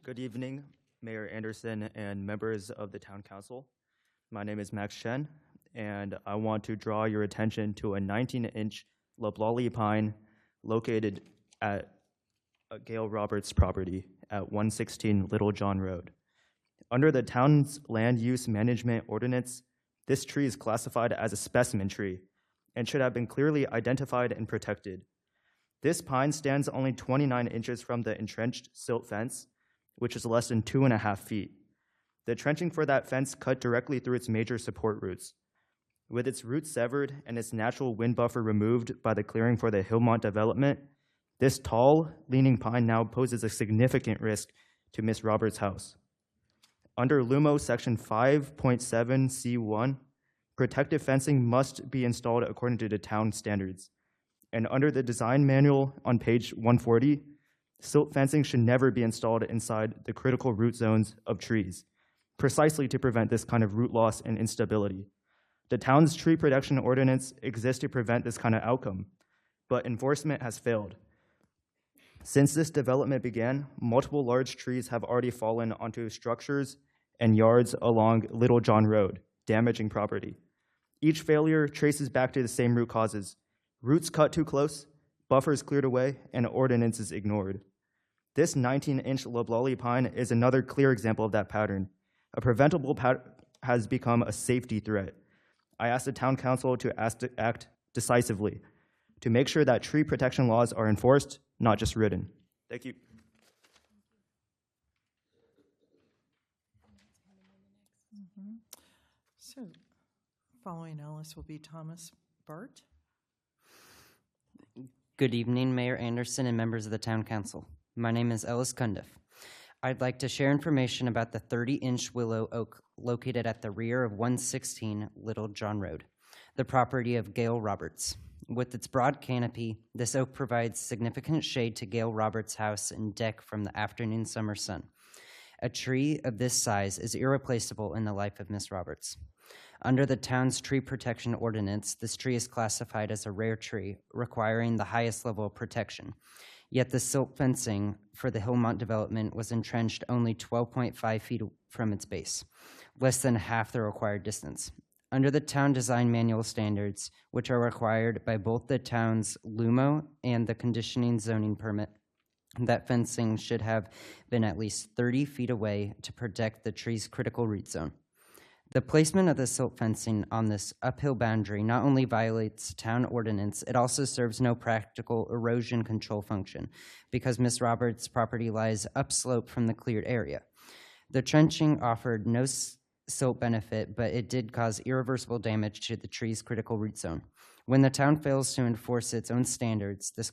Good evening, Mayor Anderson and members of the Town Council. My name is Max Shen, and I want to draw your attention to a 19-inch loblolly pine located at Gail Roberts' property at 116 Little John Road. Under the town's land use management ordinance, this tree is classified as a specimen tree and should have been clearly identified and protected. This pine stands only 29 inches from the entrenched silt fence, which is less than 2.5 feet. The trenching for that fence cut directly through its major support roots. With its roots severed and its natural wind buffer removed by the clearing for the Hillmont development, this tall, leaning pine now poses a significant risk to Miss Roberts' house. Under LUMO Section 5.7C1, protective fencing must be installed according to the town standards. And under the design manual on page 140, silt fencing should never be installed inside the critical root zones of trees, precisely to prevent this kind of root loss and instability. The town's tree protection ordinance exists to prevent this kind of outcome, but enforcement has failed. Since this development began, multiple large trees have already fallen onto structures and yards along Little John Road, damaging property. Each failure traces back to the same root causes: roots cut too close, buffers cleared away, and ordinances ignored. This 19-inch loblolly pine is another clear example of that pattern. A preventable has become a safety threat. I ask the town council to act decisively to make sure that tree protection laws are enforced, not just written. Thank you. So, following Ellis will be Thomas Bart. Good evening, Mayor Anderson and members of the Town Council. My name is Ellis Cundiff. I'd like to share information about the 30-inch willow oak located at the rear of 116 Little John Road, the property of Gail Roberts. With its broad canopy, this oak provides significant shade to Gail Roberts' house and deck from the afternoon summer sun. A tree of this size is irreplaceable in the life of Miss Roberts. Under the town's tree protection ordinance, this tree is classified as a rare tree, requiring the highest level of protection. Yet the silt fencing for the Hillmont development was entrenched only 12.5 feet from its base, less than half the required distance. Under the town design manual standards, which are required by both the town's LUMO and the conditioning zoning permit, that fencing should have been at least 30 feet away to protect the tree's critical root zone. The placement of the silt fencing on this uphill boundary not only violates town ordinance, it also serves no practical erosion control function because Miss Roberts' property lies upslope from the cleared area. The trenching offered no silt benefit, but it did cause irreversible damage to the tree's critical root zone. When the town fails to enforce its own standards, the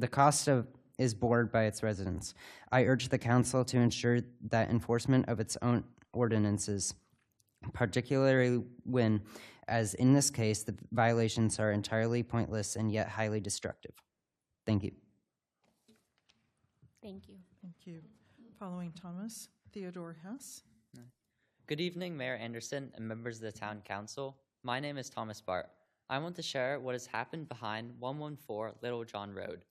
cost is borne by its residents. I urge the council to ensure that enforcement of its own ordinances, particularly when, as in this case, the violations are entirely pointless and yet highly destructive. Thank you. Thank you. Thank you. Following Thomas, Theodore Hess. Good evening, Mayor Anderson and members of the Town Council. My name is Thomas Bart. I want to share what has happened behind 114 Little John Road,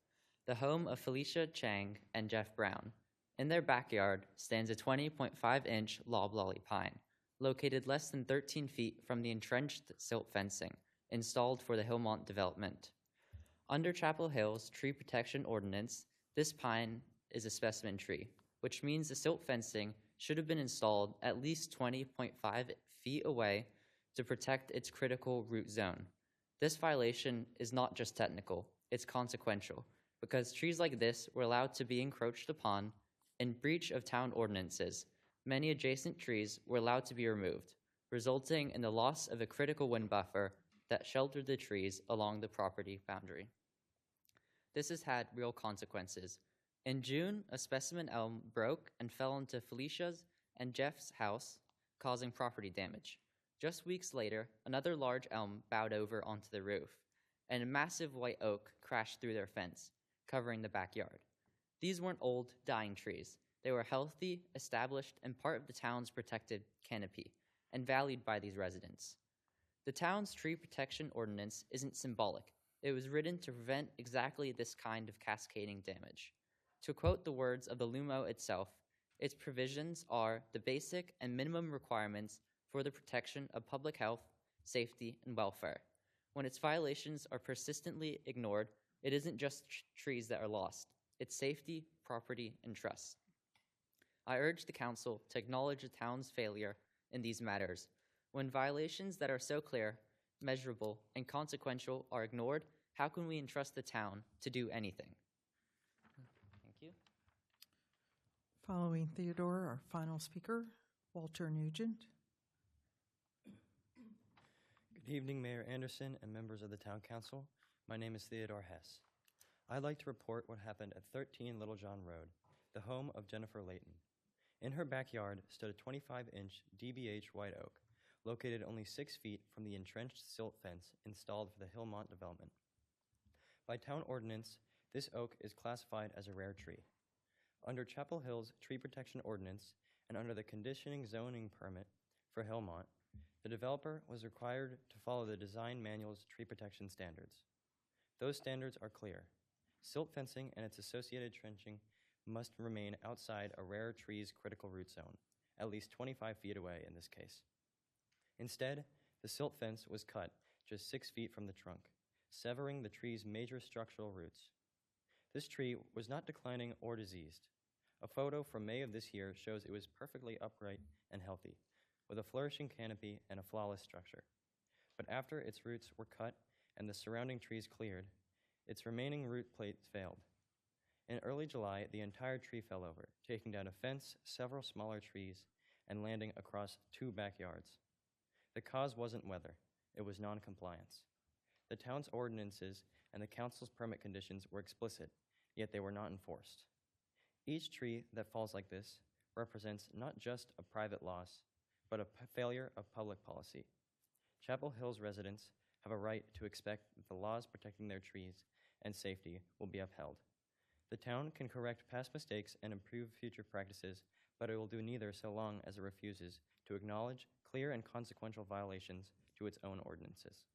the home of Felicia Chang and Jeff Brown. In their backyard stands a 20.5-inch loblolly pine, located less than 13 feet from the entrenched silt fencing installed for the Hillmont development. Under Chapel Hill's tree protection ordinance, this pine is a specimen tree, which means the silt fencing should have been installed at least 20.5 feet away to protect its critical root zone. This violation is not just technical, it's consequential, because trees like this were allowed to be encroached upon in breach of town ordinances. Many adjacent trees were allowed to be removed, resulting in the loss of a critical wind buffer that sheltered the trees along the property boundary. This has had real consequences. In June, a specimen elm broke and fell into Felicia's and Jeff's house, causing property damage. Just weeks later, another large elm bowed over onto the roof, and a massive white oak crashed through their fence, covering the backyard. These weren't old, dying trees. They were healthy, established, and part of the town's protected canopy, and valued by these residents. The town's tree protection ordinance isn't symbolic. It was written to prevent exactly this kind of cascading damage. To quote the words of the LUMO itself, its provisions are the basic and minimum requirements for the protection of public health, safety, and welfare. When its violations are persistently ignored, it isn't just trees that are lost, it's safety, property, and trust. I urge the Council to acknowledge the town's failure in these matters. When violations that are so clear, measurable, and consequential are ignored, how can we entrust the town to do anything? Thank you. Following Theodore, our final speaker, Walter Nugent. Good evening, Mayor Anderson and members of the Town Council. My name is Theodore Hess. I'd like to report what happened at 13 Little John Road, the home of Jennifer Layton. In her backyard stood a 25-inch DBH white oak, located only 6 feet from the entrenched silt fence installed for the Hillmont development. By town ordinance, this oak is classified as a rare tree. Under Chapel Hill's Tree Protection Ordinance and under the conditioning zoning permit for Hillmont, the developer was required to follow the design manual's tree protection standards. Those standards are clear. Silt fencing and its associated trenching must remain outside a rare tree's critical root zone, at least 25 feet away in this case. Instead, the silt fence was cut just 6 feet from the trunk, severing the tree's major structural roots. This tree was not declining or diseased. A photo from May of this year shows it was perfectly upright and healthy, with a flourishing canopy and a flawless structure. But after its roots were cut and the surrounding trees cleared, its remaining root plates failed. In early July, the entire tree fell over, taking down a fence, several smaller trees, and landing across 2 backyards. The cause wasn't weather, it was non-compliance. The town's ordinances and the council's permit conditions were explicit, yet they were not enforced. Each tree that falls like this represents not just a private loss, but a failure of public policy. Chapel Hill's residents have a right to expect that the laws protecting their trees and safety will be upheld. The town can correct past mistakes and improve future practices, but it will do neither so long as it refuses to acknowledge clear and consequential violations to its own ordinances.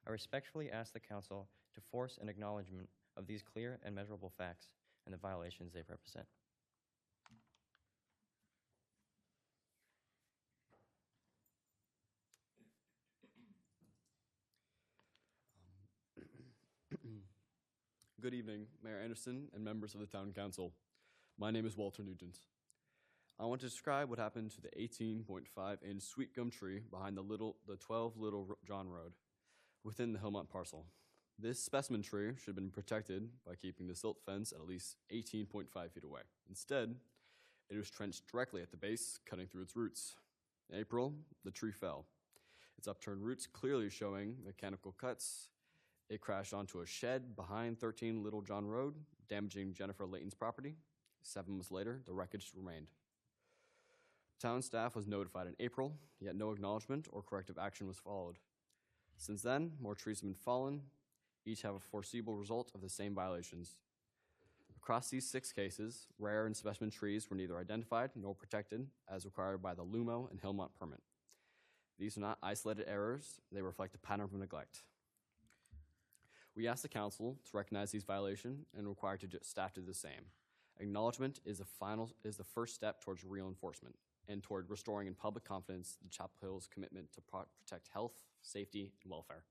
I respectfully ask the Council to force an acknowledgement of these clear and measurable facts and the violations they represent. Good evening, Mayor Anderson and members of the Town Council. My name is Walter Nugent. I want to describe what happened to the 18.5-inch sweet gum tree behind the 12 Little John Road within the Hillmont parcel. This specimen tree should have been protected by keeping the silt fence at least 18.5 feet away. Instead, it was trenched directly at the base, cutting through its roots. In April, the tree fell, its upturned roots clearly showing mechanical cuts. It crashed onto a shed behind 13 Little John Road, damaging Jennifer Layton's property. 7 months later, the wreckage remained. Town staff was notified in April, yet no acknowledgement or corrective action was followed. Since then, more trees have been fallen, each have a foreseeable result of the same violations. Across these 6 cases, rare and specimen trees were neither identified nor protected as required by the LUMO and Hillmont permit. These are not isolated errors, they reflect a pattern of neglect. We ask the Council to recognize these violations and require staff to do the same. Acknowledgement is the first step towards real enforcement and toward restoring in public confidence the Chapel Hill's commitment to protect health, safety, and welfare.